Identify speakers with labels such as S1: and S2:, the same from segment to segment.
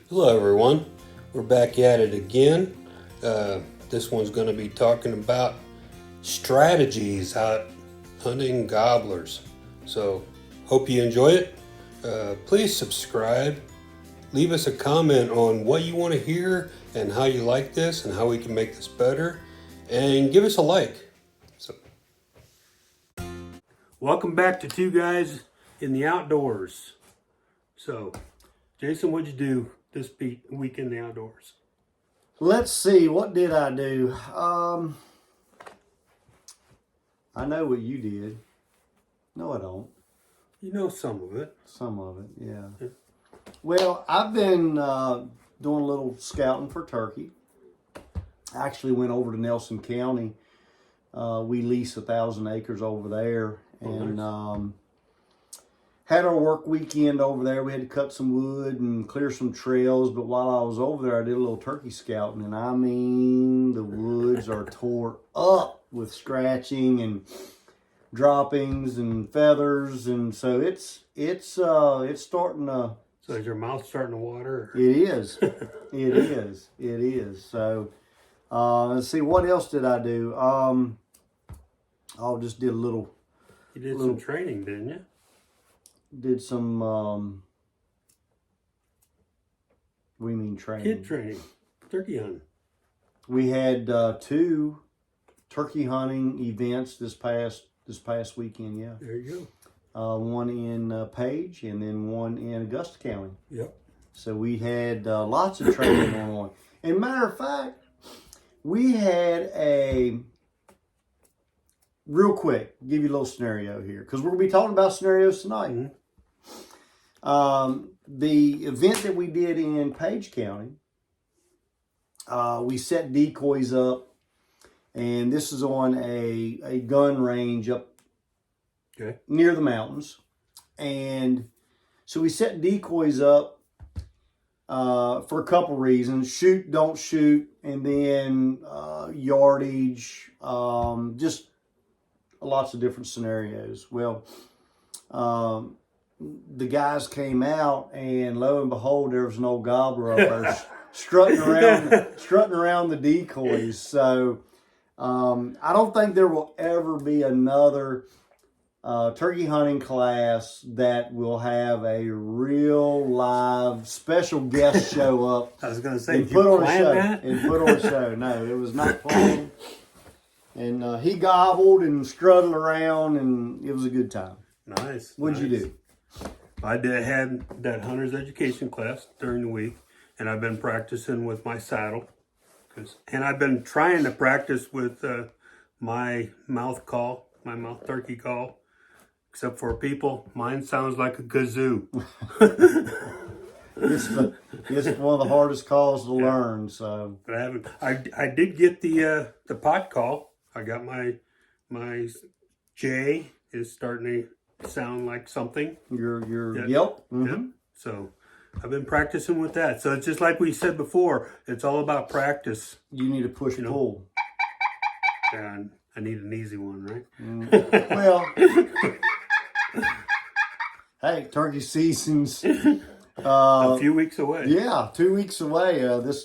S1: Hello everyone, we're back at it again. This one's going to be talking about strategies out hunting gobblers. So hope you enjoy it. Please subscribe, leave us a comment on what you want to hear and how you like this and how we can make this better, and give us a like. So, welcome back to Two Guys in the Outdoors. So, Jason, what'd you do this week in the outdoors?
S2: Let's see, what did I do? I know what you did. No, I don't.
S1: You know some of it.
S2: Some of it, yeah. Well, I've been doing a little scouting for turkey. I actually went over to Nelson County. We lease 1,000 acres over there, and nice. Had our work weekend over there. We had to cut some wood and clear some trails. But while I was over there, I did a little turkey scouting. And I mean, the woods are tore up with scratching and droppings and feathers. And so it's starting to...
S1: So is your mouth starting to water?
S2: It is. It is. So let's see, what else did I do? I just did a little...
S1: You did some training, didn't you?
S2: Did some, what do you mean training?
S1: Kid training, turkey hunting.
S2: We had 2 turkey hunting events this past weekend, yeah.
S1: There you
S2: go. One in Page and then one in Augusta County.
S1: Yep.
S2: So we had lots of training going on. And matter of fact, we had real quick, give you a little scenario here, because we're going to be talking about scenarios tonight.
S1: Mm-hmm.
S2: The event that we did in Page County, we set decoys up, and this is on a gun range up near the mountains. And so we set decoys up for a couple reasons: shoot, don't shoot, and then yardage, just lots of different scenarios. Well, the guys came out, and lo and behold, there was an old gobbler up there strutting around the decoys. So I don't think there will ever be another turkey hunting class that will have a real live special guest show up.
S1: I was going to say,
S2: and put on a show. No, it was not planned. And he gobbled and strutted around, and it was a good time.
S1: Nice.
S2: What'd you do?
S1: I had that hunter's education class during the week, and I've been practicing with my saddle. And I've been trying to practice with my mouth turkey call. Except for people, mine sounds like a kazoo.
S2: It's one of the hardest calls to learn. So,
S1: but I did get the pot call. I got my J is starting to sound like something.
S2: Your yelp. Mm-hmm.
S1: Yep. So I've been practicing with that. So it's just like we said before. It's all about practice.
S2: You need to push pull.
S1: And I need an easy one, right?
S2: Well, hey, turkey season's
S1: a few weeks away.
S2: Yeah, 2 weeks away.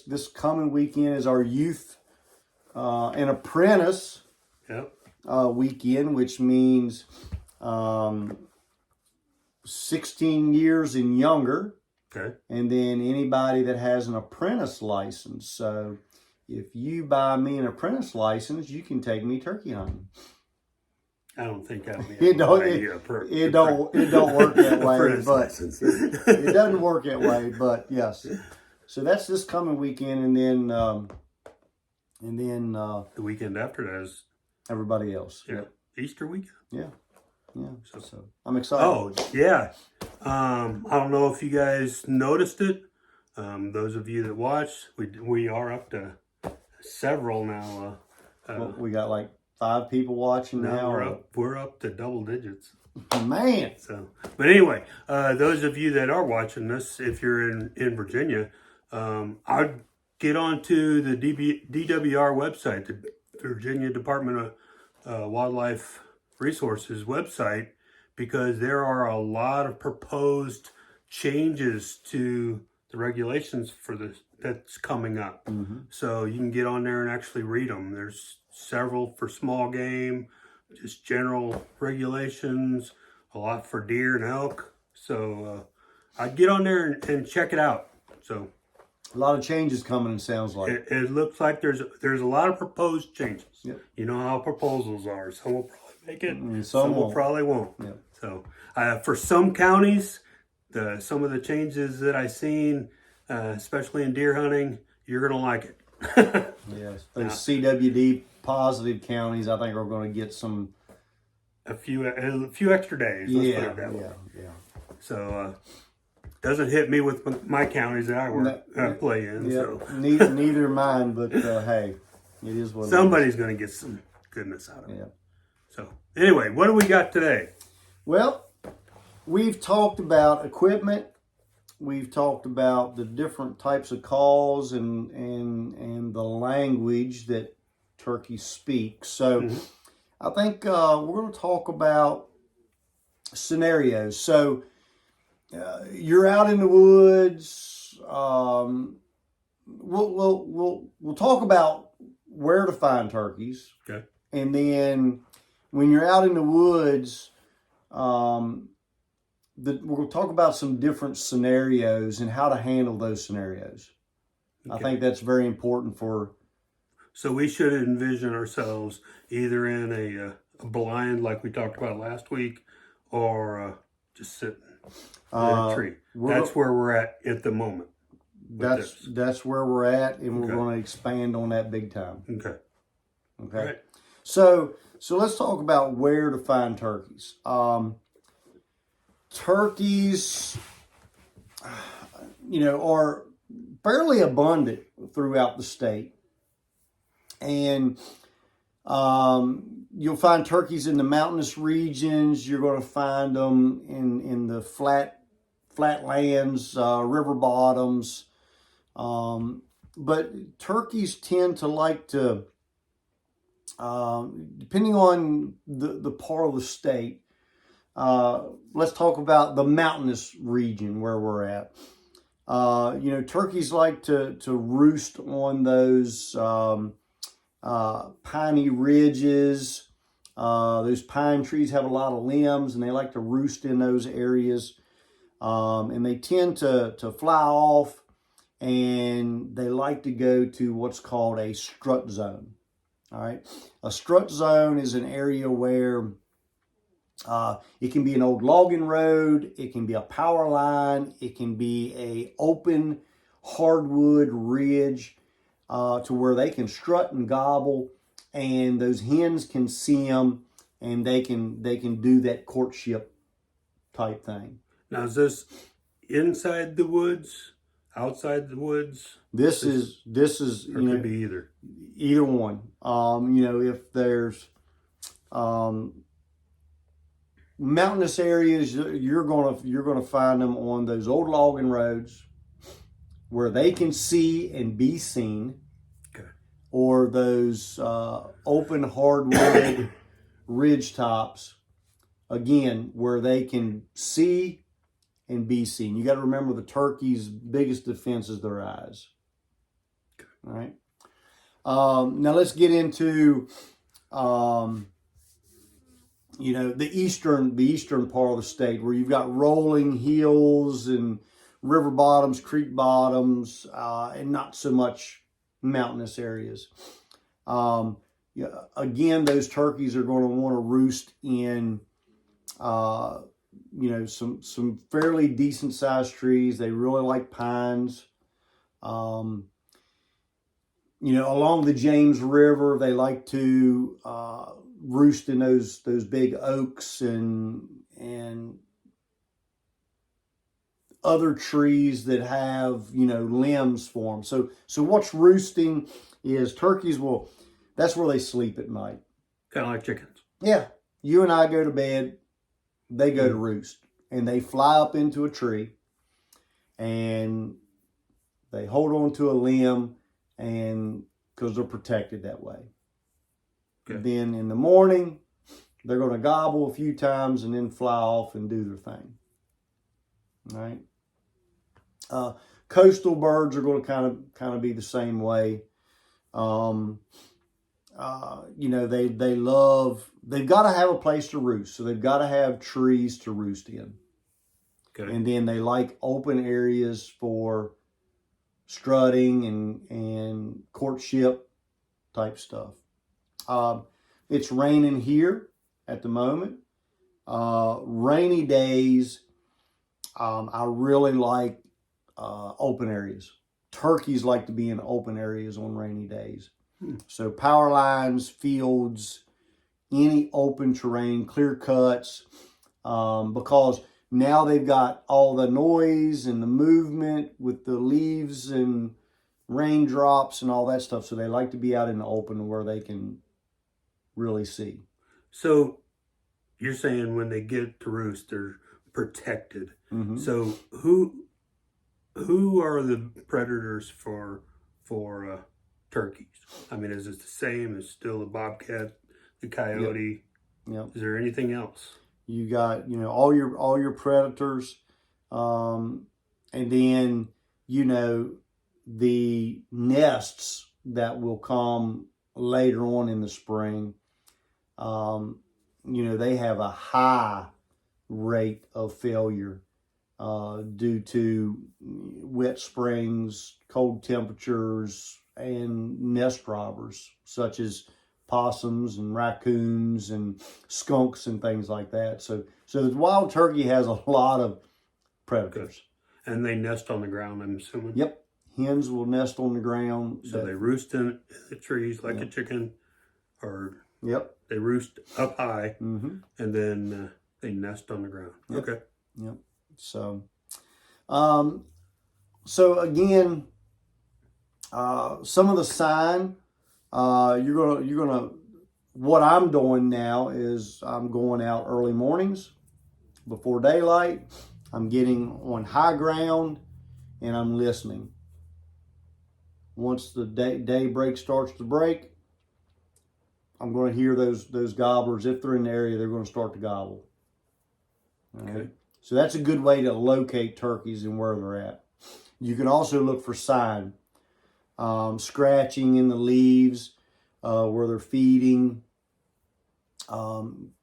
S2: This coming weekend is our youth and apprentice weekend, which means 16 years and younger.
S1: Okay.
S2: And then anybody that has an apprentice license. So if you buy me an apprentice license, you can take me turkey hunting.
S1: I don't think that'll be
S2: it don't work that way, but it doesn't work that way. But yes, so that's this coming weekend, and then
S1: the weekend after that is
S2: everybody else.
S1: Yeah, yep. Easter weekend.
S2: Yeah. So I'm excited.
S1: Oh yeah, I don't know if you guys noticed it. Those of you that watch, we are up to several now.
S2: We got like 5 people watching now.
S1: We're up to double digits.
S2: Man.
S1: So, but anyway, those of you that are watching this, if you're in Virginia, I'd get onto the DWR website, the Virginia Department of Wildlife Resources website, because there are a lot of proposed changes to the regulations for this that's coming up.
S2: Mm-hmm.
S1: So you can get on there and actually read them. There's several for small game, just general regulations, a lot for deer and elk. So I'd get on there and check it out. So
S2: a lot of changes coming, it sounds like.
S1: it looks like there's a lot of proposed changes.
S2: Yep.
S1: You know how proposals are. Some will probably make it,
S2: And
S1: some will probably won't.
S2: Yep.
S1: So for some counties, some of the changes that I've seen, especially in deer hunting, you're gonna like it.
S2: Yes, those CWD positive counties, I think, are going to get
S1: a few extra days. Let's put it that way.
S2: Yeah.
S1: So doesn't hit me with my counties that I play in.
S2: Yeah,
S1: So
S2: neither mine, but hey, it is what
S1: somebody's going to get some goodness out of it.
S2: Yeah.
S1: So anyway, what do we got today?
S2: Well, we've talked about equipment. We've talked about the different types of calls and the language that turkeys speak. So I think we're going to talk about scenarios. So you're out in the woods. We'll talk about where to find turkeys.
S1: Okay.
S2: And then when you're out in the woods, we're going to talk about some different scenarios and how to handle those scenarios. Okay. I think that's very important for.
S1: So we should envision ourselves either in a blind, like we talked about last week, or just sitting in a tree. That's where we're at the moment.
S2: That's where we're at, and we're going to expand on that big time.
S1: Okay.
S2: Right. So let's talk about where to find turkeys. Turkeys, are fairly abundant throughout the state. And you'll find turkeys in the mountainous regions. You're going to find them in the flatlands, river bottoms. But turkeys tend to like to, depending on the part of the state, let's talk about the mountainous region where we're at. Turkeys like to roost on those piney ridges. Those pine trees have a lot of limbs, and they like to roost in those areas. And they tend to fly off, and they like to go to what's called a strut zone. All right. A strut zone is an area where it can be an old logging road, it can be a power line, it can be a open hardwood ridge to where they can strut and gobble, and those hens can see them, and they can do that courtship type thing.
S1: Now, is this inside the woods, outside the woods?
S2: This is
S1: or could be
S2: either one. If there's mountainous areas, you're gonna find them on those old logging roads where they can see and be seen.
S1: Okay.
S2: Or those open hardwood ridge tops, again, where they can see and be seen. You got to remember the turkey's biggest defense is their eyes. Okay. All right. Now let's get into the eastern part of the state where you've got rolling hills and river bottoms, creek bottoms, and not so much mountainous areas. Again, those turkeys are going to want to roost in, some fairly decent sized trees. They really like pines. Along the James River, they like to roost in those big oaks and other trees that have limbs for them. So what's roosting is turkeys that's where they sleep at night.
S1: Kind of like chickens.
S2: Yeah, you and I go to bed, they go to roost, and they fly up into a tree, and they hold on to a limb, and because they're protected that way. Okay. Then in the morning, they're going to gobble a few times and then fly off and do their thing. All right. Coastal birds are going to kind of be the same way. You know, they've got to have a place to roost. So they've got to have trees to roost in.
S1: Okay.
S2: And then they like open areas for strutting and courtship type stuff. It's raining here at the moment. Rainy days, I really like open areas. Turkeys like to be in open areas on rainy days. So power lines, fields, any open terrain, clear cuts, because now they've got all the noise and the movement with the leaves and raindrops and all that stuff. So they like to be out in the open where they can really see.
S1: So you're saying when they get to roost, they're protected.
S2: Mm-hmm.
S1: So who are the predators for turkeys? I mean, is it the same as still the bobcat, the coyote?
S2: Yep.
S1: Is there anything else?
S2: You got, you know, all your predators, and then, you know, the nests that will come later on in the spring. You know, they have a high rate of failure due to wet springs, cold temperatures, and nest robbers such as possums and raccoons and skunks and things like that. So the wild turkey has a lot of predators.
S1: Good. And they nest on the ground, I'm assuming?
S2: Yep. Hens will nest on the ground.
S1: So they roost in the trees like
S2: Yep.
S1: a chicken, or
S2: Yep.
S1: they roost up high,
S2: Mm-hmm.
S1: and then they nest on the ground.
S2: Yep.
S1: Okay.
S2: Yep. So again, some of the sign, you're gonna. What I'm doing now is I'm going out early mornings before daylight. I'm getting on high ground and I'm listening. Once the daybreak starts to break, I'm going to hear those gobblers. If they're in the area, they're going to start to gobble. All right.
S1: Okay.
S2: So that's a good way to locate turkeys and where they're at. You can also look for sign, scratching in the leaves where they're feeding,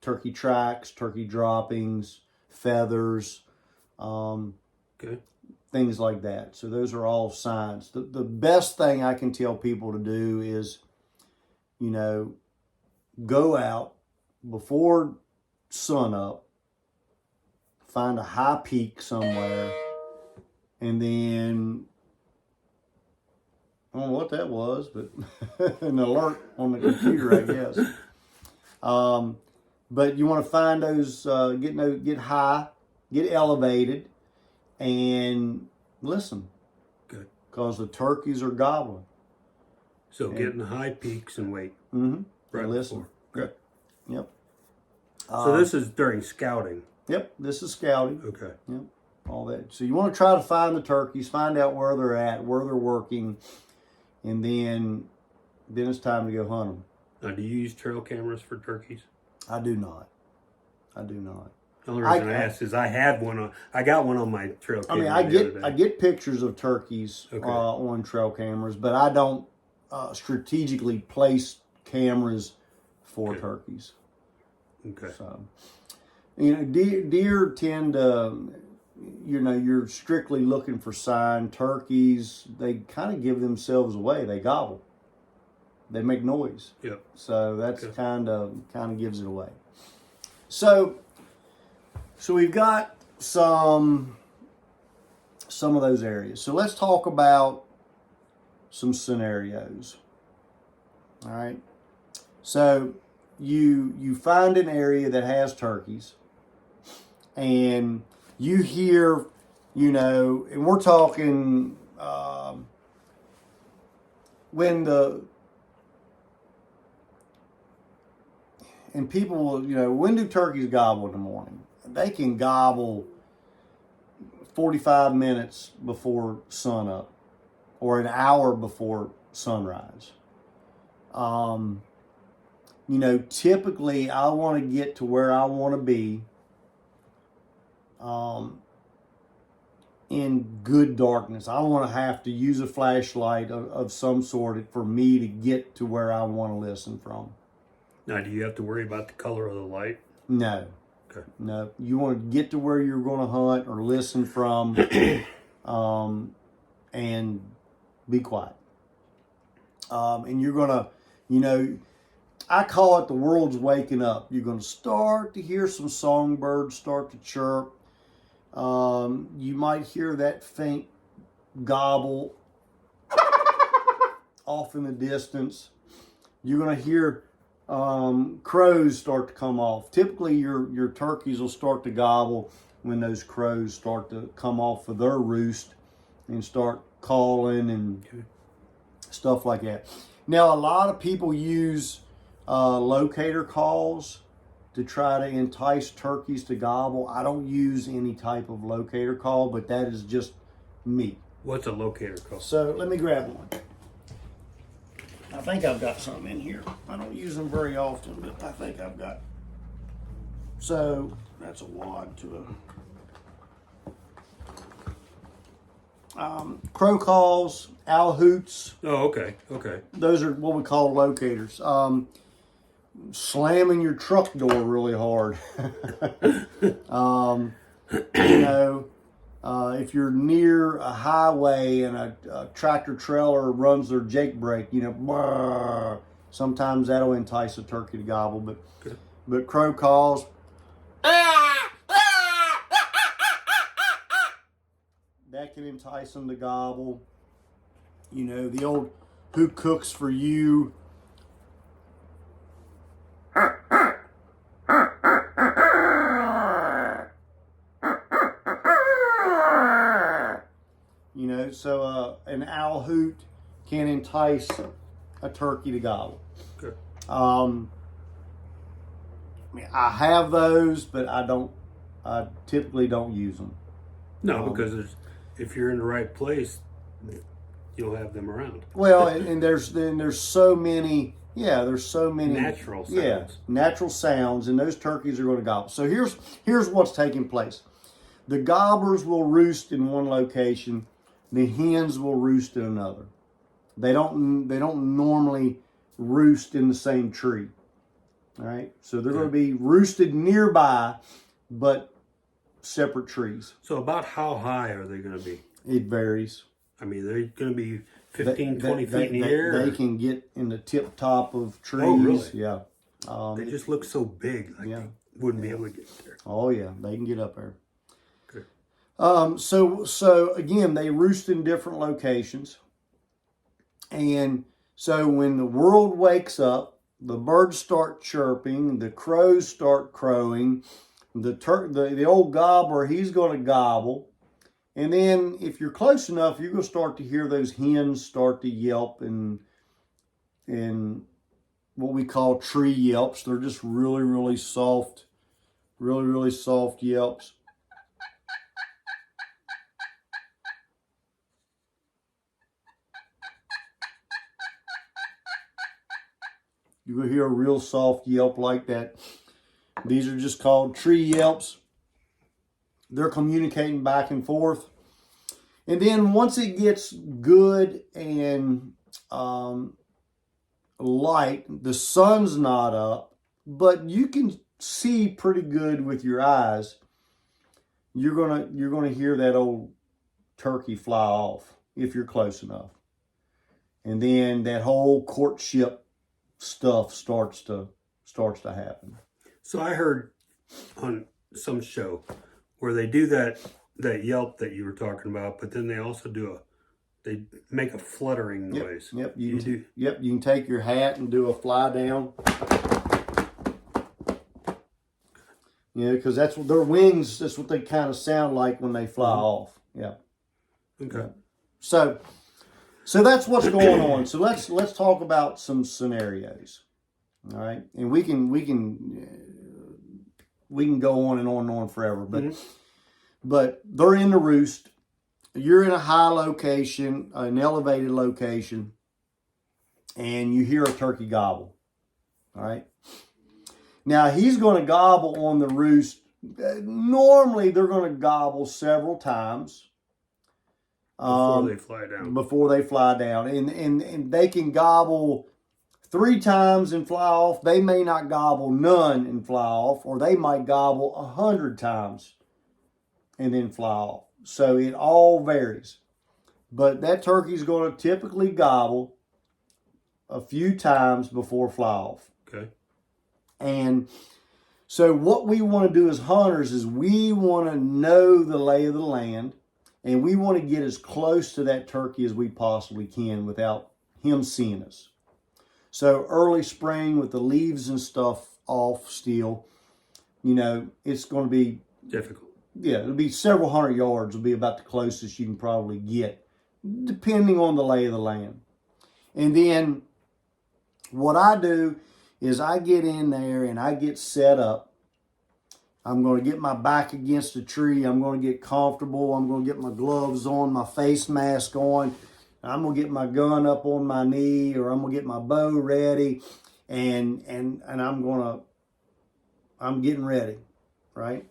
S2: turkey tracks, turkey droppings, feathers,
S1: Okay.
S2: things like that. So those are all signs. The best thing I can tell people to do is, you know, go out before sunup, find a high peak somewhere, and then, I don't know what that was, but an alert on the computer, I guess. But you want to find those, get high, get elevated, and listen.
S1: Good.
S2: Because the turkeys are gobbling.
S1: So get in the high peaks and wait.
S2: Mm-hmm.
S1: Right.
S2: And listen.
S1: Good.
S2: Yep.
S1: So this is during scouting.
S2: Yep. This is scouting.
S1: Okay.
S2: Yep. All that. So you want to try to find the turkeys, find out where they're at, where they're working, and then it's time to go hunt them.
S1: Now, do you use trail cameras for turkeys?
S2: I do not.
S1: The only reason I asked is I had one on. I got one on my trail camera.
S2: I mean, I get pictures of turkeys on trail cameras, but I don't strategically place cameras for turkeys.
S1: Okay.
S2: So, you know, deer tend to, you know, you're strictly looking for sign. Turkeys, they kind of give themselves away. They gobble. They make noise.
S1: Yep.
S2: So that's kind of gives it away. So we've got some of those areas. So let's talk about some scenarios. All right. So you find an area that has turkeys, and you hear, you know, and we're talking and people will, you know, when do turkeys gobble in the morning? They can gobble 45 minutes before sunup or an hour before sunrise. You know, typically I want to get to where I want to be in good darkness. I want to have to use a flashlight of some sort for me to get to where I want to listen from.
S1: Now, do you have to worry about the color of the light?
S2: No.
S1: Okay.
S2: No. You want to get to where you're going to hunt or listen from, and be quiet. And you're going to, you know, I call it the world's waking up. You're going to start to hear some songbirds start to chirp. You might hear that faint gobble off in the distance. You're going to hear crows start to come off. Typically, your turkeys will start to gobble when those crows start to come off of their roost and start calling and stuff like that. Now, a lot of people use locator calls to try to entice turkeys to gobble. I don't use any type of locator call, but that is just me.
S1: What's a locator call?
S2: So let me grab one. I think I've got something in here. I don't use them very often, but I think I've got. So that's a wad to a crow calls, owl hoots.
S1: Oh, okay, okay.
S2: Those are what we call locators. Slamming your truck door really hard. You know, if you're near a highway and a tractor trailer runs their Jake brake, you know, brrr, sometimes that'll entice a turkey to gobble. But crow calls. That can entice them to gobble. You know, the old "who cooks for you." You know, so an owl hoot can entice a turkey to gobble.
S1: Okay.
S2: I mean, I have those, but I typically don't use them.
S1: No, because if you're in the right place, you'll have them around.
S2: Well, and there's so many. Yeah, there's so many
S1: Natural sounds.
S2: Yeah, natural sounds, and those turkeys are going to gobble. So here's what's taking place. The gobblers will roost in one location. The hens will roost in another. They don't normally roost in the same tree. All right, so they're going to be roosted nearby, but separate trees.
S1: So about how high are they going to be?
S2: It varies.
S1: I mean, they're going to be 15, 20 feet in the air?
S2: They can get in the tip top of trees.
S1: Oh, really?
S2: Yeah.
S1: They just look so big. Like they wouldn't be able to get there.
S2: Oh, yeah. They can get up there.
S1: Okay.
S2: So again, they roost in different locations. And so when the world wakes up, the birds start chirping, the crows start crowing, the old gobbler, he's going to gobble. And then if you're close enough, you're going to start to hear those hens start to yelp and what we call tree yelps. They're just really, really soft yelps. You're going to hear a real soft yelp like that. These are just called tree yelps. They're communicating back and forth. And then once it gets good and light, the sun's not up, but you can see pretty good with your eyes. You're gonna hear that old turkey fly off if you're close enough. And then that whole courtship stuff starts to happen.
S1: So I heard on some show where they do that yelp that you were talking about, but then they also they make a fluttering noise.
S2: Yep. You can take your hat and do a fly down. Yeah, because that's what their wings. That's what they kind of sound like when they fly off. Yeah.
S1: Okay.
S2: Yeah. So that's what's going on. So let's talk about some scenarios. All right, and we can go on and on and on forever, but they're in the roost. You're in a high location, an elevated location, and you hear a turkey gobble. All right. Now he's going to gobble on the roost. Normally they're going to gobble several times.
S1: before they fly down.
S2: Before they fly down. And they can gobble 3 times and fly off. They may not gobble none and fly off, or they might gobble 100 times and then fly off. So it all varies. But that turkey is going to typically gobble a few times before fly off.
S1: Okay.
S2: And so what we want to do as hunters is we want to know the lay of the land, and we want to get as close to that turkey as we possibly can without him seeing us. So early spring with the leaves and stuff off still, you know, it's going to be
S1: difficult.
S2: Yeah, it'll be several hundred yards. Will be about the closest you can probably get, depending on the lay of the land. And then what I do is I get in there and I get set up. I'm going to get my back against a tree. I'm going to get comfortable. I'm going to get my gloves on, my face mask on. I'm going to get my gun up on my knee, or I'm going to get my bow ready, and I'm getting ready, right?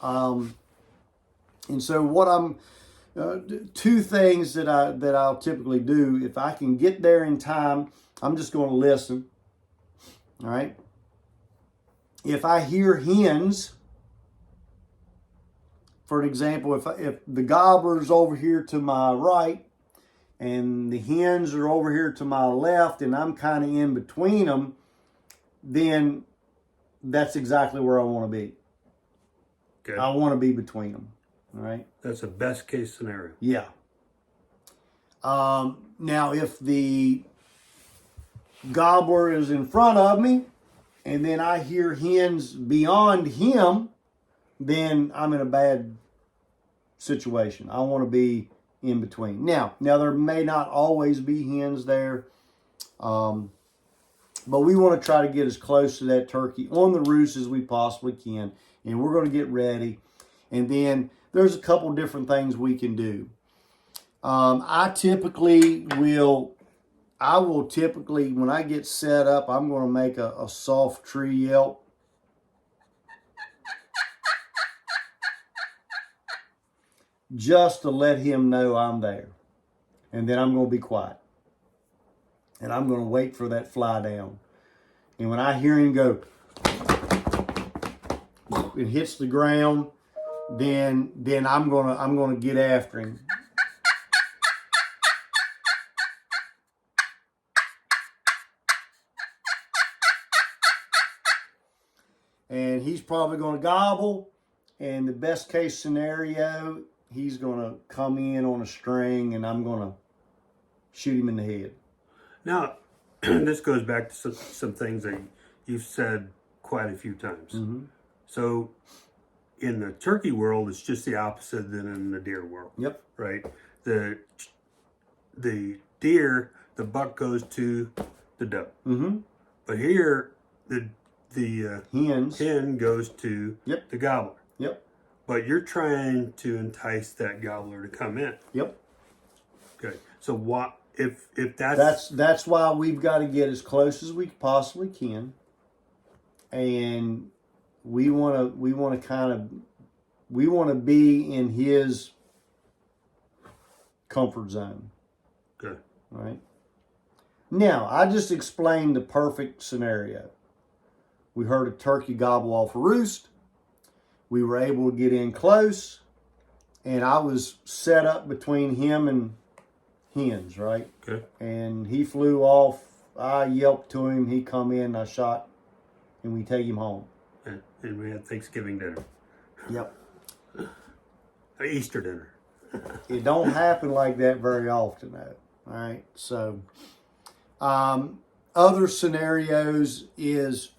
S2: And so what I'm, 2 things that I'll typically do, if I can get there in time, I'm just going to listen. All right. If I hear hens, for an example, if the gobbler's over here to my right and the hens are over here to my left and I'm kind of in between them, then that's exactly where I want to be.
S1: Okay.
S2: I want to be between them. All right.
S1: That's a best case scenario.
S2: Yeah. Now, if the gobbler is in front of me and then I hear hens beyond him, then I'm in a bad situation. I want to be in between. Now there may not always be hens there, but we want to try to get as close to that turkey on the roost as we possibly can, and we're going to get ready. And then there's a couple different things we can do. I will typically, when I get set up, I'm going to make a soft tree yelp. Just to let him know I'm there. And then I'm going to be quiet. And I'm going to wait for that fly down. And when I hear him go, it hits the ground, then I'm gonna get after him. And he's probably gonna gobble, and the best case scenario, he's gonna come in on a string and I'm gonna shoot him in the head.
S1: Now, this goes back to some things that you've said quite a few times.
S2: Mm-hmm.
S1: So in the turkey world, it's just the opposite than in the deer world.
S2: Yep.
S1: Right? The deer, the buck goes to the doe.
S2: Mm-hmm.
S1: But here, the hen goes to the gobbler.
S2: Yep.
S1: But you're trying to entice that gobbler to come in.
S2: Yep.
S1: Okay. So what if
S2: that's why we've got to get as close as we possibly can, and we want to be in his comfort zone.
S1: Good.
S2: Right. Now, I just explained the perfect scenario. We heard a turkey gobble off a roost. We were able to get in close, and I was set up between him and hens, right?
S1: Okay.
S2: And he flew off. I yelped to him. He come in, I shot, and we take him home.
S1: And we had Thanksgiving dinner.
S2: Yep.
S1: Easter dinner.
S2: It don't happen like that very often, though. All right. So, other scenarios is,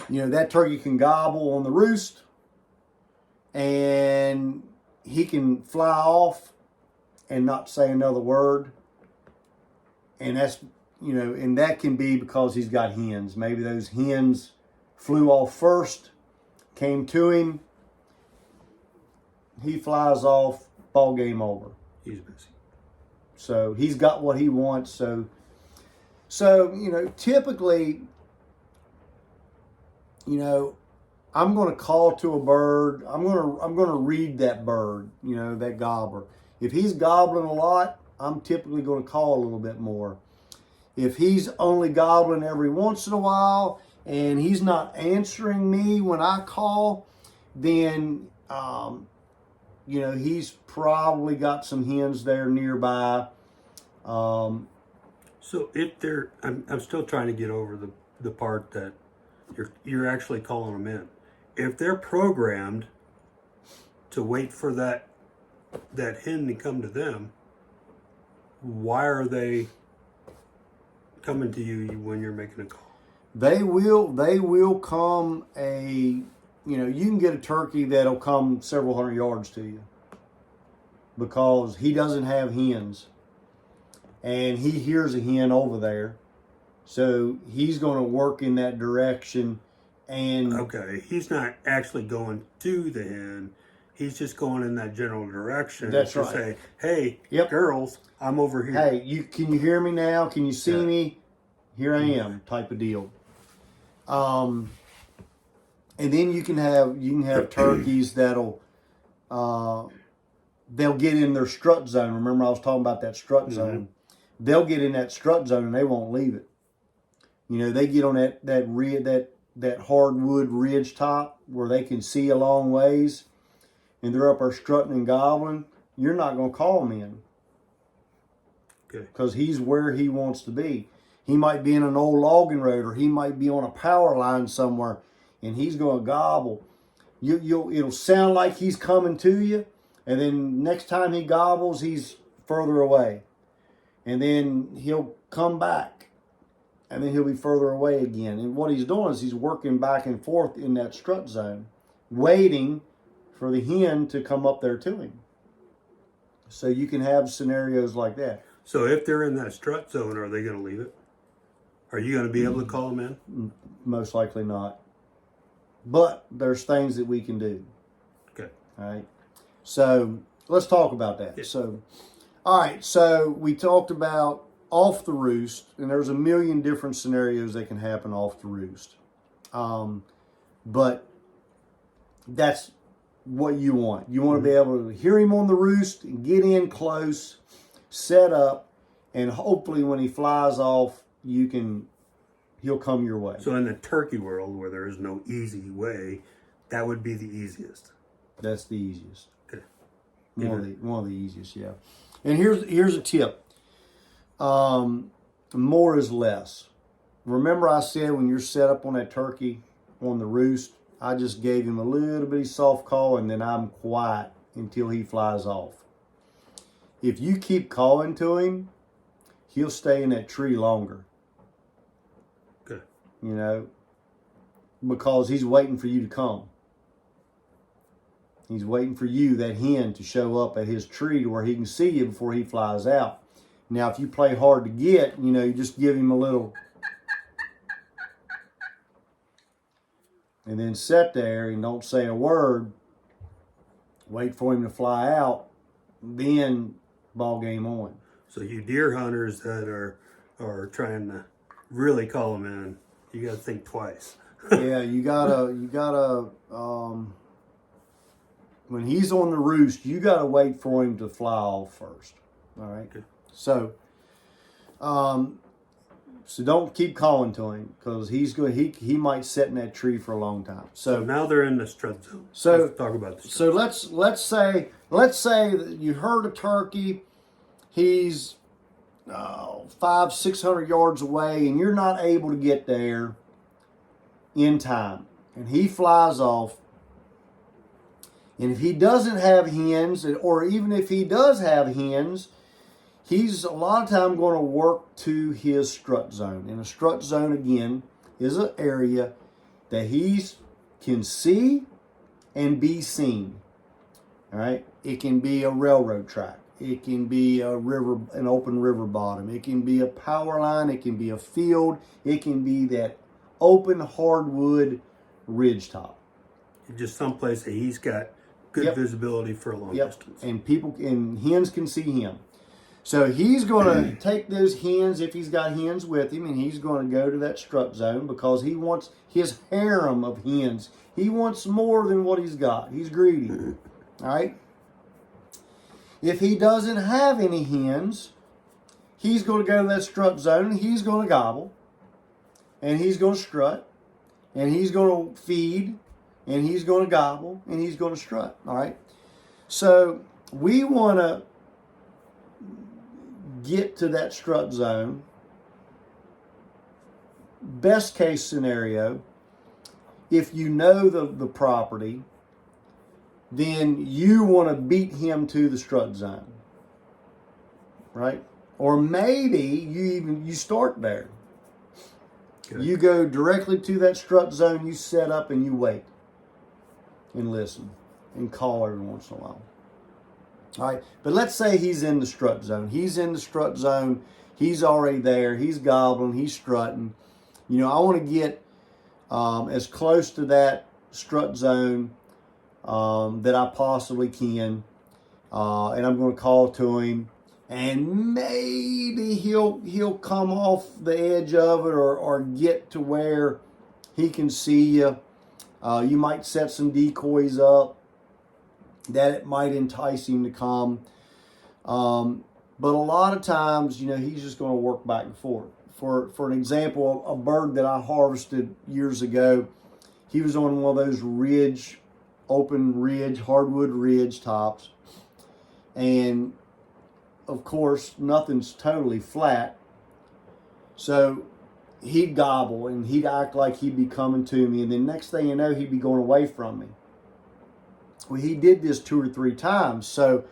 S2: that turkey can gobble on the roost, and he can fly off and not say another word. And that's, and that can be because he's got hens. Maybe those hens flew off first, came to him, he flies off, ball game over.
S1: He's busy.
S2: So he's got what he wants. So typically, I'm going to call to a bird. I'm going to read that bird, that gobbler. If he's gobbling a lot, I'm typically going to call a little bit more. If he's only gobbling every once in a while and he's not answering me when I call, then he's probably got some hens there nearby.
S1: So if they're, I'm still trying to get over the part that you're actually calling them in. If they're programmed to wait for that hen to come to them, why are they coming to you when you're making a call?
S2: They will come you can get a turkey that'll come several hundred yards to you because he doesn't have hens and he hears a hen over there. So he's going to work in that direction. And
S1: okay, he's not actually going to the hen. He's just going in that general direction.
S2: That's
S1: to
S2: right.
S1: Say, hey,
S2: Yep.
S1: girls, I'm over here.
S2: Hey, can you hear me now? Can you see me? Here I am, type of deal. And then you can have turkeys that'll they'll get in their strut zone. Remember I was talking about that strut zone. They'll get in that strut zone and they won't leave it. They get on that hardwood ridge top where they can see a long ways, and they're up there strutting and gobbling. You're not going to call him in.
S1: Okay.
S2: Because he's where he wants to be. He might be in an old logging road, or he might be on a power line somewhere, and he's going to gobble. It'll sound like he's coming to you, and then next time he gobbles, he's further away. And then he'll come back, and then he'll be further away again. And what he's doing is he's working back and forth in that strut zone, waiting for the hen to come up there to him. So you can have scenarios like that.
S1: So if they're in that strut zone, are they going to leave it? Are you going to be able to call them in?
S2: Most likely not. But there's things that we can do.
S1: Okay.
S2: All right. So let's talk about that.
S1: Yeah.
S2: So, all right. So we talked about off the roost, and there's a million different scenarios that can happen off the roost. But that's what you want. You want to be able to hear him on the roost, and get in close, set up, and hopefully when he flies off, he'll come your way.
S1: So in the turkey world, where there is no easy way, that would be the easiest.
S2: That's the easiest.
S1: Okay.
S2: One of the easiest, yeah. And here's a tip. More is less. Remember I said when you're set up on that turkey on the roost, I just gave him a little bitty soft call and then I'm quiet until he flies off. If you keep calling to him, he'll stay in that tree longer.
S1: Good.
S2: Because he's waiting for you to come. He's waiting for you, that hen, to show up at his tree to where he can see you before he flies out. Now, if you play hard to get, you just give him a little, and then sit there and don't say a word, wait for him to fly out, then ball game on.
S1: So you deer hunters that are trying to really call them in, you got to think twice.
S2: Yeah, you gotta, when he's on the roost, you gotta wait for him to fly off first. All right.
S1: Okay.
S2: So don't keep calling to him because he might sit in that tree for a long time. So
S1: now they're in the strut zone.
S2: So
S1: let's talk about the strut
S2: zone. let's say that you heard a turkey, he's 500-600 yards away, and you're not able to get there in time, and he flies off. And if he doesn't have hens, or even if he does have hens, he's a lot of time going to work to his strut zone. And a strut zone, again, is an area that he can see and be seen. All right? It can be a railroad track. It can be an open river bottom. It can be a power line. It can be a field. It can be that open hardwood ridge top.
S1: Just someplace that he's got good visibility for a long distance.
S2: And hens can see him. So he's going to take those hens, if he's got hens with him, and he's going to go to that strut zone because he wants his harem of hens. He wants more than what he's got. He's greedy. All right? If he doesn't have any hens, he's going to go to that strut zone and he's going to gobble, and he's going to strut, and he's going to feed, and he's going to gobble, and he's going to strut. All right? So we want to get to that strut zone. Best case scenario, if you know the property, then you want to beat him to the strut zone, right? Or maybe you start there. Okay. You go directly to that strut zone, you set up and you wait and listen and call every once in a while. All right, but let's say he's in the strut zone. He's in the strut zone. He's already there. He's gobbling. He's strutting. You know, I want to get as close to that strut zone that I possibly can, and I'm going to call to him, and maybe he'll come off the edge of it or get to where he can see you. You might set some decoys up that it might entice him to come. But a lot of times, you know, he's just going to work back and forth. For an example, a bird that I harvested years ago, he was on one of those open ridge, hardwood ridge tops. And of course, nothing's totally flat. So he'd gobble and he'd act like he'd be coming to me. And then next thing you know, he'd be going away from me. Well, he did this 2 or 3 times. So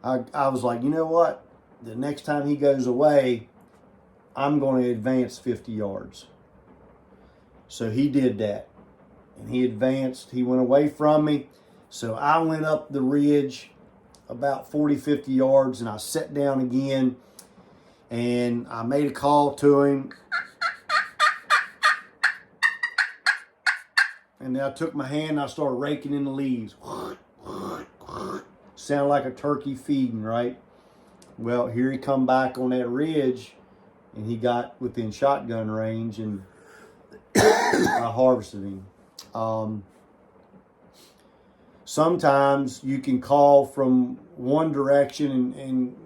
S2: I was like, you know what? The next time he goes away, I'm going to advance 50 yards. So he did that. And he advanced. He went away from me. So I went up the ridge about 40, 50 yards, and I sat down again. And I made a call to him. And then I took my hand and I started raking in the leaves. Sound like a turkey feeding, right? Well, here he come back on that ridge, and he got within shotgun range, and I harvested him. Sometimes you can call from one direction and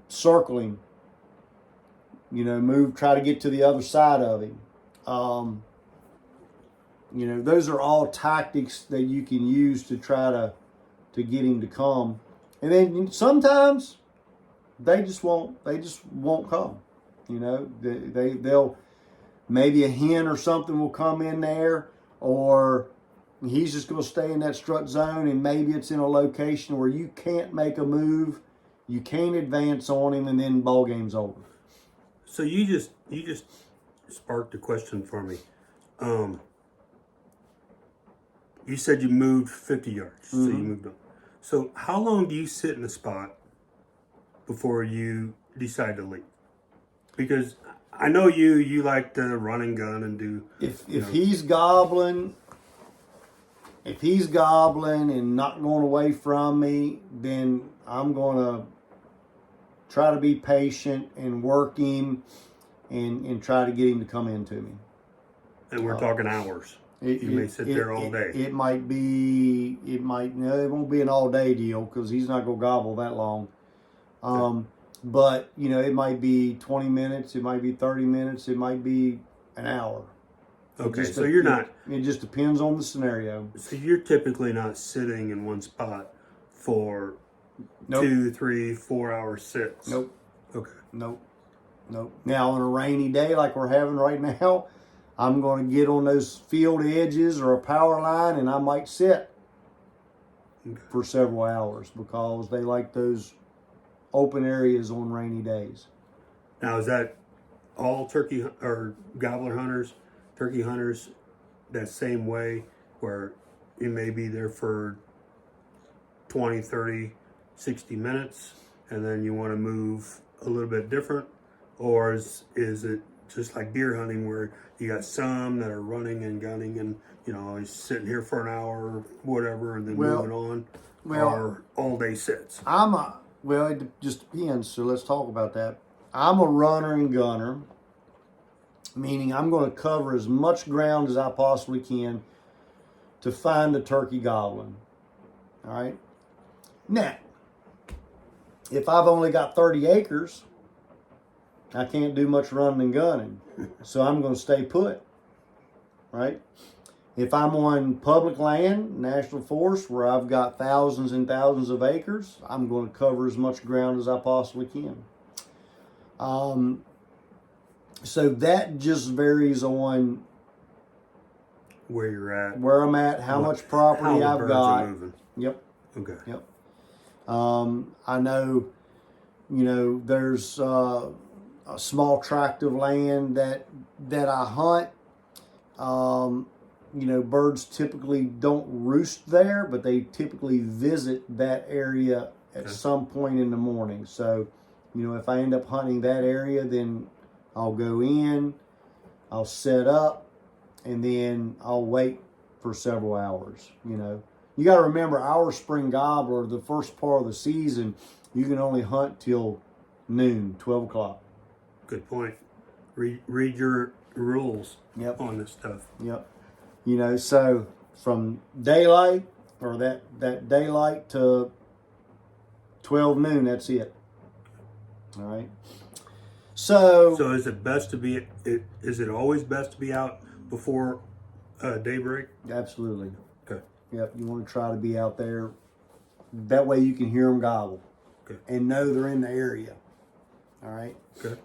S2: circle him. You know, try to get to the other side of him. You know, those are all tactics that you can use to try to get him to come. And then sometimes they just won't come. You know, they'll maybe a hen or something will come in there, or he's just going to stay in that strut zone, and maybe it's in a location where you can't make a move, you can't advance on him, and then ball game's over.
S1: So you just sparked a question for me. You said you moved 50 yards, so you moved on. So how long do you sit in a spot before you decide to leave? Because I know you like to run and gun and do.
S2: If he's gobbling and not going away from me, then I'm going to try to be patient and work him and try to get him to come into me.
S1: And we're talking hours. You may sit there all day.
S2: It won't be an all day deal because he's not going to gobble that long. But, you know, it might be 20 minutes, it might be 30 minutes, it might be an hour.
S1: Okay, so you're not...
S2: It just depends on the scenario.
S1: So you're typically not sitting in one spot for 2, 3, 4 hour sits?
S2: Nope.
S1: Okay.
S2: Nope. Now, on a rainy day like we're having right now, I'm going to get on those field edges or a power line, and I might sit for several hours because they like those open areas on rainy days.
S1: Now, is that all turkey or gobbler hunters, turkey hunters, that same way, where you may be there for 20, 30, 60 minutes, and then you want to move a little bit different? Or is it just like deer hunting where you got some that are running and gunning and, you know, he's sitting here for an hour or whatever and then moving on, or all day sits?
S2: I'm Well, it just depends. So let's talk about that. I'm a runner and gunner, meaning I'm going to cover as much ground as I possibly can to find a turkey gobbling. All right. Now, if I've only got 30 acres, I can't do much running and gunning. So I'm going to stay put. Right. If I'm on public land, national forest, where I've got thousands and thousands of acres, I'm going to cover as much ground as I possibly can. So that just varies on
S1: Where you're at.
S2: where I'm at, how much property
S1: how the
S2: I've
S1: birds
S2: got.
S1: are moving.
S2: Yep.
S1: Okay.
S2: Yep. I know, there's a small tract of land that I hunt. Birds typically don't roost there, but they typically visit that area at some point in the morning. So, if I end up hunting that area, then I'll go in, I'll set up, and then I'll wait for several hours. You got to remember, our spring gobbler, the first part of the season, you can only hunt till noon, 12 o'clock.
S1: Good point. Read your rules
S2: Yep.
S1: on this stuff.
S2: Yep. So from daylight, or that daylight to 12 noon, that's it. All right. So
S1: is it best to be? Is it always best to be out before daybreak?
S2: Absolutely.
S1: Okay.
S2: Yep. You want to try to be out there. That way you can hear them gobble.
S1: Okay.
S2: And know they're in the area. All right.
S1: Okay.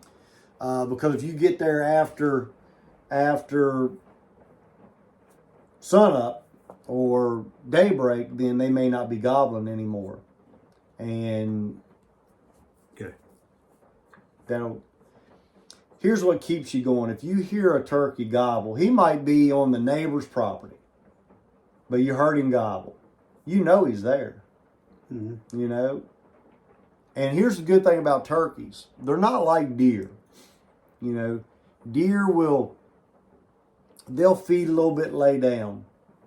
S2: Because if you get there after sunup or daybreak, then they may not be gobbling anymore. And
S1: okay.
S2: Here's what keeps you going. If you hear a turkey gobble, he might be on the neighbor's property, but you heard him gobble. You know he's there.
S1: Mm-hmm.
S2: And here's the good thing about turkeys. They're not like deer. Deer they'll feed a little bit and lay down.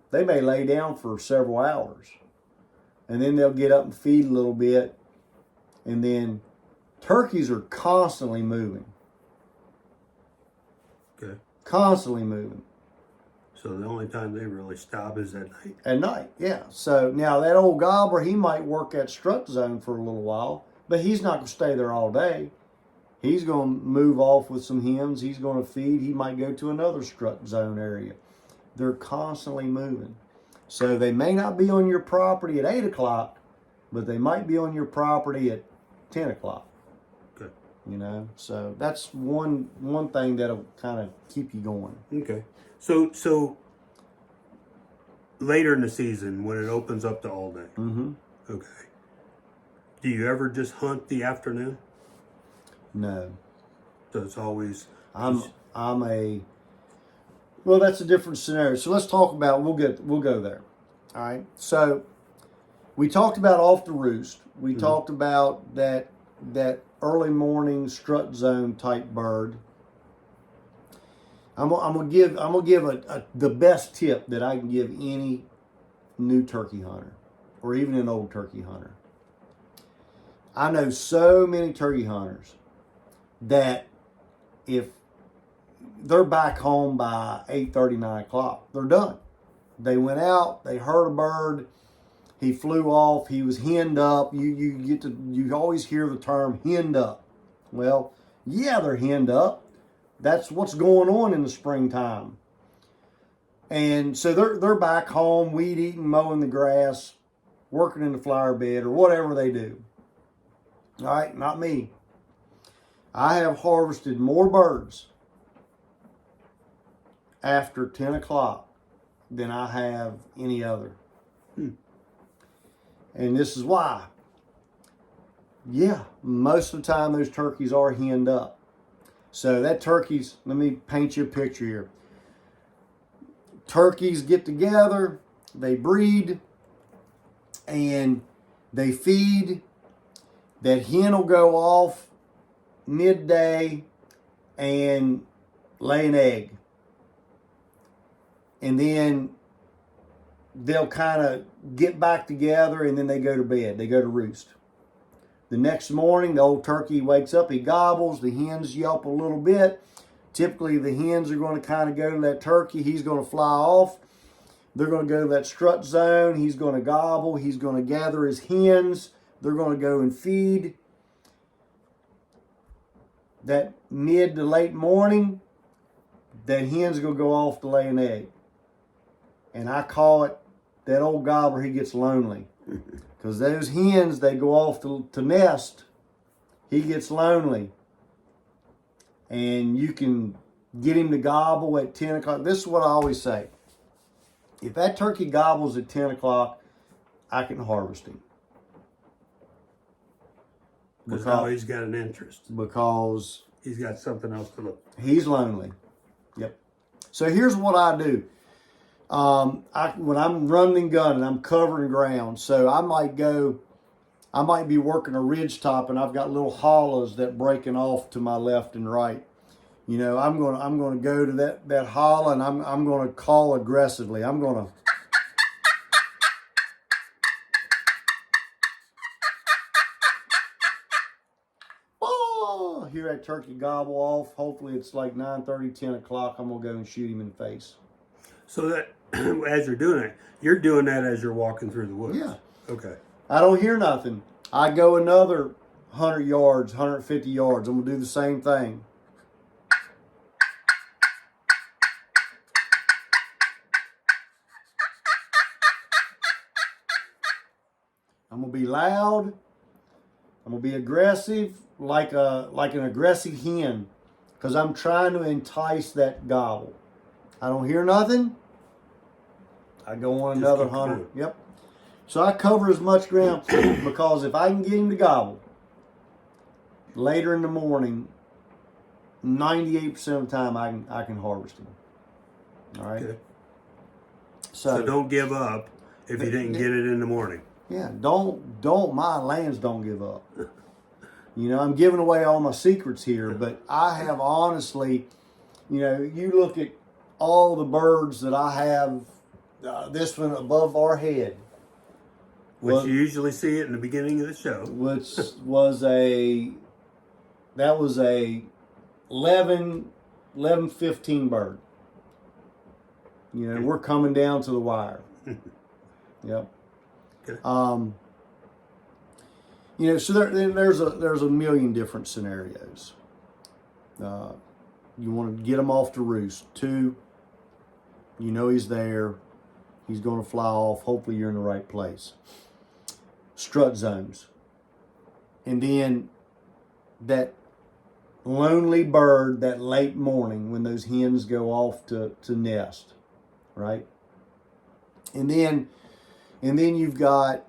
S2: They may lay down for several hours. And then they'll get up and feed a little bit. And then turkeys are constantly moving.
S1: Okay.
S2: Constantly moving.
S1: So the only time they really stop is at night?
S2: At night, yeah. So now that old gobbler, he might work that strut zone for a little while, but he's not going to stay there all day. He's going to move off with some hens. He's going to feed. He might go to another strut zone area. They're constantly moving. So they may not be on your property at 8 o'clock, but they might be on your property at 10 o'clock.
S1: Okay.
S2: So that's one thing that'll kind of keep you going.
S1: Okay. So later in the season, when it opens up to all day.
S2: Mm-hmm.
S1: Okay. Do you ever just hunt the afternoon?
S2: No.
S1: So it's always.
S2: Well, that's a different scenario. So let's talk about. We'll go there. All right. So we talked about off the roost. We talked about that early morning strut zone type bird. I'm gonna give the best tip that I can give any new turkey hunter, or even an old turkey hunter. I know so many turkey hunters that if they're back home by 8:30, 9 o'clock, they're done. They went out, they heard a bird, he flew off, he was henned up. You always hear the term henned up. Well, yeah, they're henned up. That's what's going on in the springtime. And so they're back home, weed eating, mowing the grass, working in the flower bed, or whatever they do. All right, not me. I have harvested more birds after 10 o'clock than I have any other. And this is why. Yeah, most of the time those turkeys are henned up. So let me paint you a picture here. Turkeys get together, they breed, and they feed. That hen will go off midday and lay an egg. And then they'll kind of get back together, and then they go to bed. They go to roost. The next morning, the old turkey wakes up, he gobbles, the hens yelp a little bit. Typically, the hens are going to kind of go to that turkey. He's going to fly off. They're going to go to that strut zone. He's going to gobble. He's going to gather his hens. They're going to go and feed. That mid to late morning, that hen's going to go off to lay an egg. And I call it, that old gobbler, he gets lonely. Because those hens, they go off to nest. He gets lonely. And you can get him to gobble at 10 o'clock. This is what I always say. If that turkey gobbles at 10 o'clock, I can harvest him.
S1: Because now he's got an interest.
S2: Because
S1: he's got something else to look.
S2: He's lonely. Yep. So here's what I do. When I'm running and gunning, I'm covering ground. So I might be working a ridge top, and I've got little hollows that breaking off to my left and right. You know, I'm gonna go to that hollow, and I'm gonna call aggressively. I'm gonna hear that turkey gobble off. Hopefully it's like 9:30, 10 o'clock. I'm gonna go and shoot him in the face.
S1: So that as you're doing that as you're walking through the woods.
S2: Yeah.
S1: Okay.
S2: I don't hear nothing. I go another 100 yards, 150 yards. I'm gonna do the same thing. I'm gonna be loud. I'm gonna be aggressive, like an aggressive hen, because I'm trying to entice that gobble. I don't hear nothing. I go on another 100. Yep. So I cover as much ground because if I can get him to gobble later in the morning, 98% of the time I can harvest him. All right.
S1: Okay. So don't give up if you didn't get it in the morning.
S2: Yeah, my lands don't give up. You know, I'm giving away all my secrets here, but I have honestly, you know, you look at all the birds that I have, this one above our head.
S1: Which you usually see it in the beginning of the show.
S2: Which was a 11-15 bird. You know, we're coming down to the wire. Yep. Okay. You know, so there's a million different scenarios. You want to get him off to roost. 2, you know he's there. He's going to fly off. Hopefully you're in the right place. Strut zones. And then that lonely bird that late morning when those hens go off to nest, right? And then you've got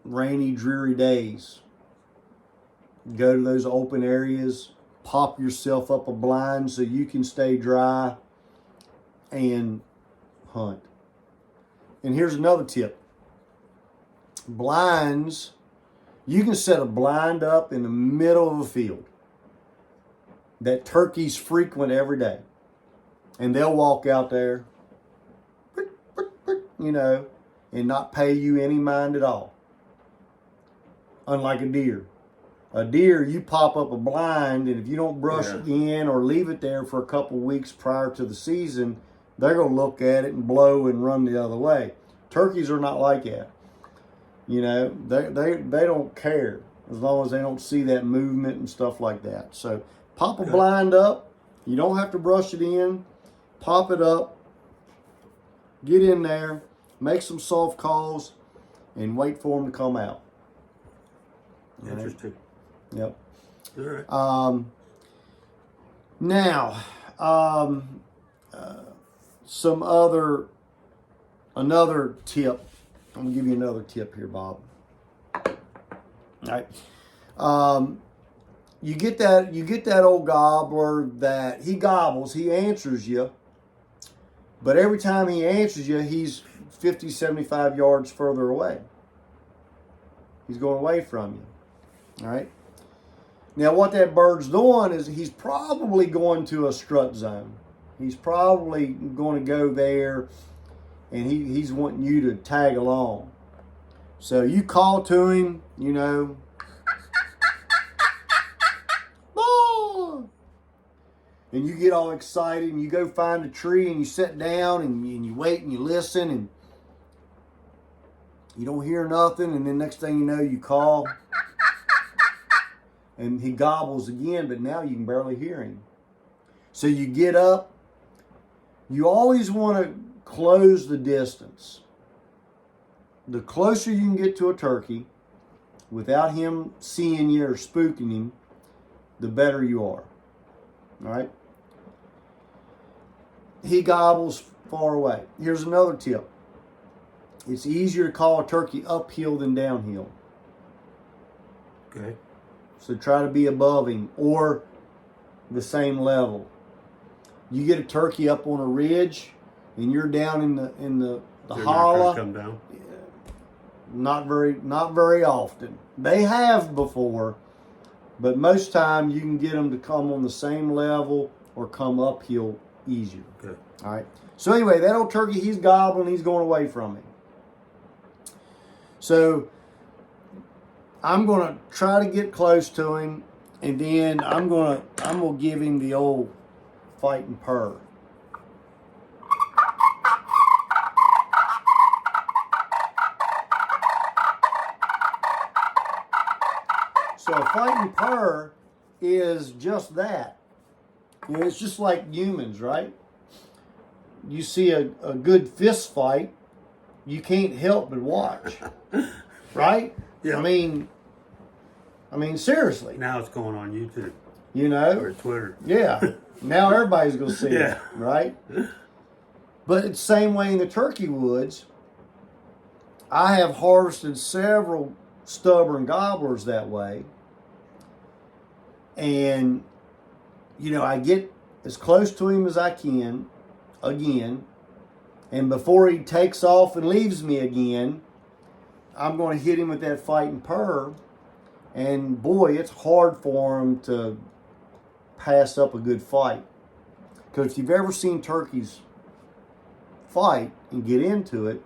S2: rainy, dreary days. Go to those open areas, pop yourself up a blind so you can stay dry and hunt. And here's another tip. Blinds, you can set a blind up in the middle of a field that turkeys frequent every day. And they'll walk out there, you know, and not pay you any mind at all. Unlike a deer. A deer, you pop up a blind, and if you don't brush it in or leave it there for a couple weeks prior to the season, they're going to look at it and blow and run the other way. Turkeys are not like that. You know, they don't care as long as they don't see that movement and stuff like that. So pop a blind up. You don't have to brush it in. Pop it up. Get in there. Make some soft calls and wait for them to come out.
S1: Interesting.
S2: Yep.
S1: All right.
S2: Now, another tip. I'm gonna give you another tip here, Bob. All right. You get that old gobbler that he gobbles, he answers you, but every time he answers you, he's 50, 75 yards further away. He's going away from you. All right. Now, what that bird's doing is he's probably going to a strut zone. He's probably going to go there, and he's wanting you to tag along. So you call to him, you know, "Boo!" And you get all excited and you go find a tree and you sit down and you wait and you listen and you don't hear nothing, and then next thing you know, you call and he gobbles again, but now you can barely hear him. So you get up. You always want to close the distance. The closer you can get to a turkey without him seeing you or spooking him, the better you are. All right? He gobbles far away. Here's another tip. It's easier to call a turkey uphill than downhill.
S1: Okay.
S2: So try to be above him or the same level. You get a turkey up on a ridge and you're down in the hollow.
S1: Come down.
S2: Not very often. They have before, but most time you can get them to come on the same level or come uphill easier.
S1: Okay.
S2: All right. So anyway, that old turkey, he's gobbling, he's going away from him. So I'm going to try to get close to him, and then I'm going to give him the old fighting purr. So a fighting purr is just that. You know, it's just like humans, right? You see a good fist fight, you can't help but watch, right?
S1: Yeah.
S2: I mean, seriously.
S1: Now it's going on YouTube.
S2: You know?
S1: Or Twitter.
S2: Yeah. Now everybody's going to see
S1: Yeah.
S2: it, right? But it's the same way in the turkey woods. I have harvested several stubborn gobblers that way. And, you know, I get as close to him as I can, again. And before he takes off and leaves me again, I'm going to hit him with that fighting purr. And boy, it's hard for him to pass up a good fight. Because if you've ever seen turkeys fight and get into it,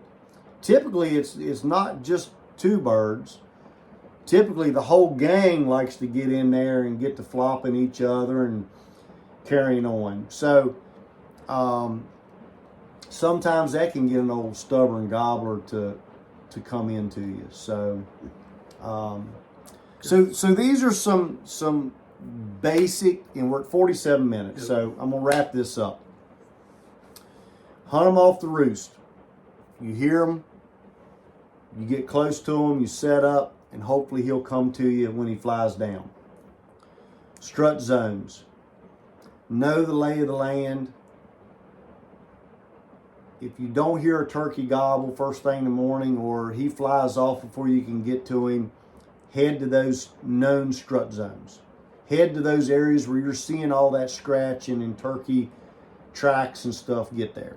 S2: typically it's not just two birds. Typically the whole gang likes to get in there and get to flopping each other and carrying on. So sometimes that can get an old stubborn gobbler to come into you. So so these are some basic, and we're at 47 minutes, so I'm gonna wrap this up. Hunt them off the roost. You hear them, you get close to him, you set up, and hopefully he'll come to you when he flies down. Strut zones. Know the lay of the land. If you don't hear a turkey gobble first thing in the morning, or he flies off before you can get to him, head to those known strut zones. Head to those areas where you're seeing all that scratching and turkey tracks and stuff get there.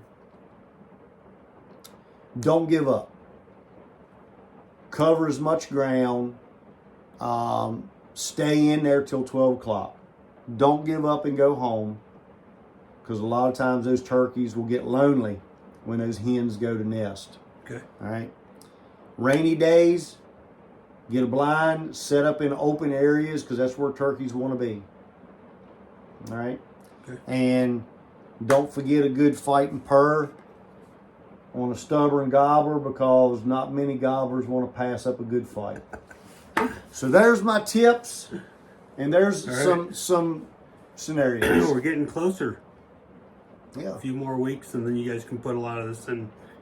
S2: Don't give up. Cover as much ground. Stay in there till 12 o'clock. Don't give up and go home, because a lot of times those turkeys will get lonely when those hens go to nest.
S1: Okay.
S2: All right. Rainy days, get a blind, set up in open areas, because that's where turkeys want to be. All right.
S1: Okay.
S2: And don't forget a good fighting purr on a stubborn gobbler, because not many gobblers want to pass up a good fight. So there's my tips, and there's some scenarios.
S1: We're getting closer.
S2: Yeah.
S1: A few more weeks, and then you guys can put a lot of this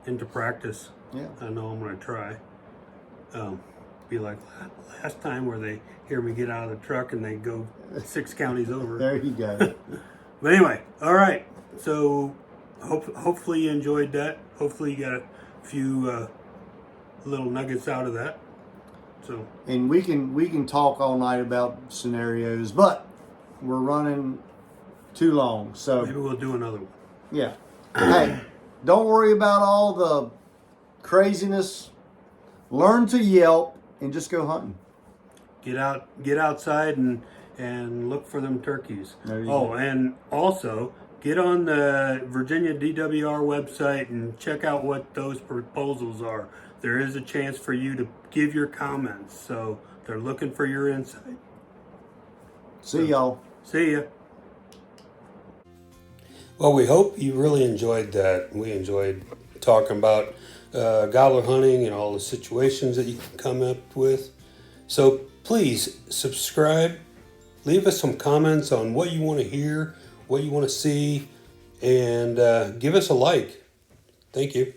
S1: into practice.
S2: Yeah.
S1: I know I'm going to try. Be like last time, where they hear me get out of the truck and they go 6 counties over.
S2: There you go.
S1: But anyway, all right. So hopefully you enjoyed that. Hopefully you got a few little nuggets out of that. So,
S2: and we can talk all night about scenarios, but we're running too long. So
S1: maybe we'll do another one.
S2: Yeah. Hey, don't worry about all the craziness. Learn to yelp and just go hunting.
S1: Get outside and look for them turkeys.
S2: Go.
S1: And also get on the Virginia DWR website and check out what those proposals are. there is a chance for you to give your comments. So they're looking for your insight.
S2: See y'all.
S1: See ya. Well, we hope you really enjoyed that. We enjoyed talking about gobbler hunting and all the situations that you can come up with. So please subscribe. Leave us some comments on what you want to hear, what you want to see, and give us a like. Thank you.